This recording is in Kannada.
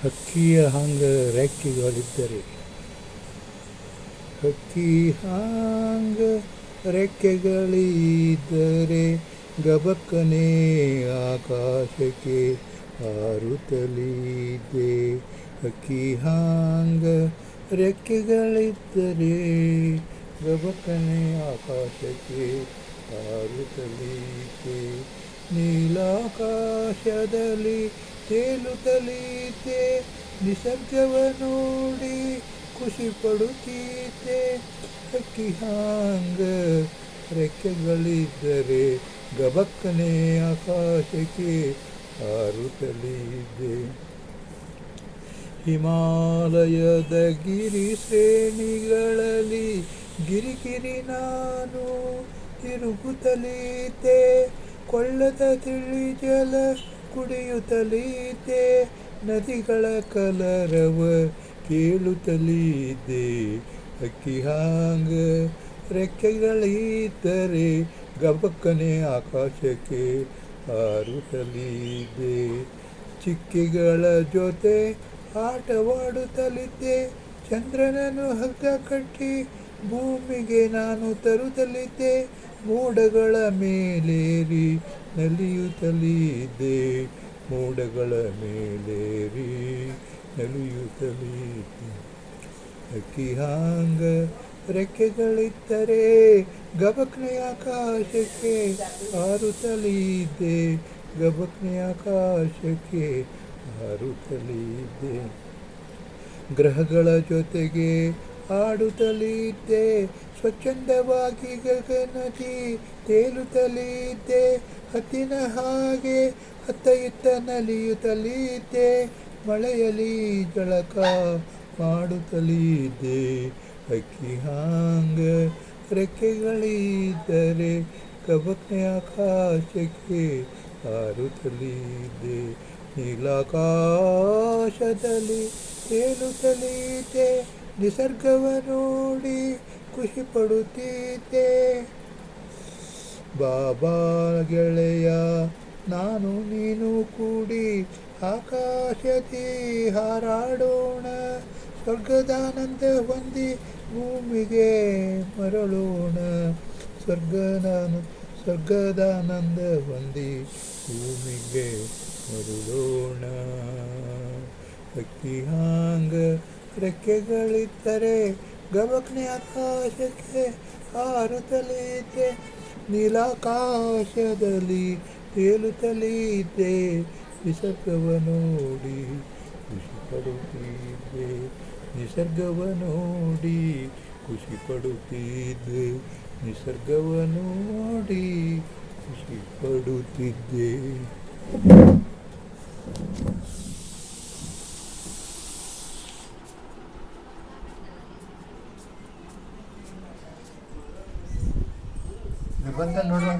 ಹಕ್ಕಿಯ ಹಂಗ ರೆಕ್ಕೆಗಳಿದ್ದರೆ ಹಕ್ಕಿ ಹಾಂಗ ರೆಕ್ಕೆಗಳಿದ್ದರೆ ಗಬಕ್ಕನೆ ಆಕಾಶಕ್ಕೆ ಹಾರುತ್ತಲಿದೆ. ಹಕ್ಕಿ ಹಾಂಗ ರೆಕ್ಕೆಗಳಿದ್ದರೆ ಗಬಕ್ಕನೆ ಆಕಾಶಕ್ಕೆ ಹಾರುತ್ತಲಿದೆ. ನೀಲಾಕಾಶದಲ್ಲಿ ತೇಲುತ್ತಲಿದೆ. ನಿಸರ್ಗವ ನೋಡಿ ಖುಷಿ ಪಡುತ್ತೀತೆ. ಹಕ್ಕಿ ಹಾಂಗ ರೆಕ್ಕೆಗಳಿದ್ದರೆ ಗಬಕ್ಕನೆ ಆಕಾಶಕ್ಕೆ ಹಾರುತ್ತಲಿದೆ. ಹಿಮಾಲಯದ ಗಿರಿ ಶ್ರೇಣಿಗಳಲ್ಲಿ ಗಿರಿಗಿರಿ ನಾನು ತಿರುಗುತ್ತಲಿದ್ದೆ. ಕೊಳ್ಳದ ತಿಳಿ ಜಲ ಕುಡಿಯುತ್ತಲಿದ್ದೆ. ನದಿಗಳ ಕಲರವ ಕೇಳುತ್ತಲಿದ್ದೆ. ಹಕ್ಕಿ ಹಾಂಗ ರೆಕ್ಕೆಗಳಿದ್ದರೆ ಗಬಕ್ಕನೆ ಆಕಾಶಕ್ಕೆ ಹಾರುತ್ತಲಿದ್ದೆ. ಚಿಕ್ಕಿಗಳ ಜೊತೆ ಆಟವಾಡುತ್ತಲಿದ್ದೆ. ಚಂದ್ರನನ್ನು ಹಗ್ಗ ಕಟ್ಟಿ ಭೂಮಿಗೆ ನಾನು ತರುತ್ತಲಿದ್ದೆ. ಮೋಡಗಳ ಮೇಲೇರಿ ನಲಿಯುತ್ತಲಿದ್ದೆ. ಮೋಡಗಳ ಮೇಲೇರಿ ನಲಿಯುತ್ತಲಿದ್ದೆ. ಹಕ್ಕಿ ಹಾಂಗ ರೆಕ್ಕೆಗಳಿದ್ದರೆ ಗಬಕ್ಕನೆ ಆಕಾಶಕ್ಕೆ ಹಾರುತ್ತಲಿದ್ದೆ. ಗಬಕ್ಕನೆ ಆಕಾಶಕ್ಕೆ ಹಾರುತ್ತಲಿದ್ದೆ. ಗ್ರಹಗಳ ಜೊತೆಗೆ ಆಡುತ್ತಲಿದ್ದೆ. ಸ್ವಚ್ಛಂದವಾಗಿ ಗಗನದಿ ತೇಲುತ್ತಲಿದ್ದೆ. ಹತ್ತಿನ ಹಾಗೆ ಅತ್ತ ಇತ್ತ ನಲಿಯುತ್ತಲಿದ್ದೆ. ಮಳೆಯಲ್ಲಿ ಜಳಕ ಮಾಡುತ್ತಲಿದ್ದೆ. ಹಕ್ಕಿ ಹಾಂಗ ರೆಕ್ಕೆಗಳಿದ್ದರೆ ಗಬಕ್ಕನೆ ಆಕಾಶಕ್ಕೆ ಹಾರುತ್ತಲಿದ್ದೆ. ನೀಲಾಕಾಶದಲ್ಲಿ ತೇಲುತ್ತಲಿದ್ದೆ. ನಿಸರ್ಗವ ನೋಡಿ ಖುಷಿ ಪಡುತ್ತೀತೆ. ಬಾಬಾ ಗೆಳೆಯ ನಾನು ನೀನು ಕೂಡಿ ಆಕಾಶದಿ ಹಾರಾಡೋಣ. ಸ್ವರ್ಗದಾನಂದ ಹೊಂದಿ ಭೂಮಿಗೆ ಮರಳೋಣ. ಸ್ವರ್ಗದಾನಂದ ಹೊಂದಿ ಭೂಮಿಗೆ ಮರಳೋಣ. ಹಕ್ಕಿ ಹಾಂಗ ರೆಕ್ಕೆಗಳಿದ್ದರೆ ಗಬಕ್ಕನೆ ಆಕಾಶಕ್ಕೆ ಹಾರುತ್ತಲಿದ್ದೆ. ನೀಲಾಕಾಶದಲ್ಲಿ ತೇಲುತ್ತಲಿದ್ದೆ. ನಿಸರ್ಗವ ನೋಡಿ ಖುಷಿ ಪಡುತ್ತಿದ್ದೆ. ನಿಸರ್ಗವ ನೋಡಿ ಖುಷಿ ಪಡುತ್ತಿದ್ದೆ. ನಿಸರ್ಗವ ನೋಡಿ ಖುಷಿ ಪಡುತ್ತಿದ್ದೆ. ಬಂದ ನೋಡುವ.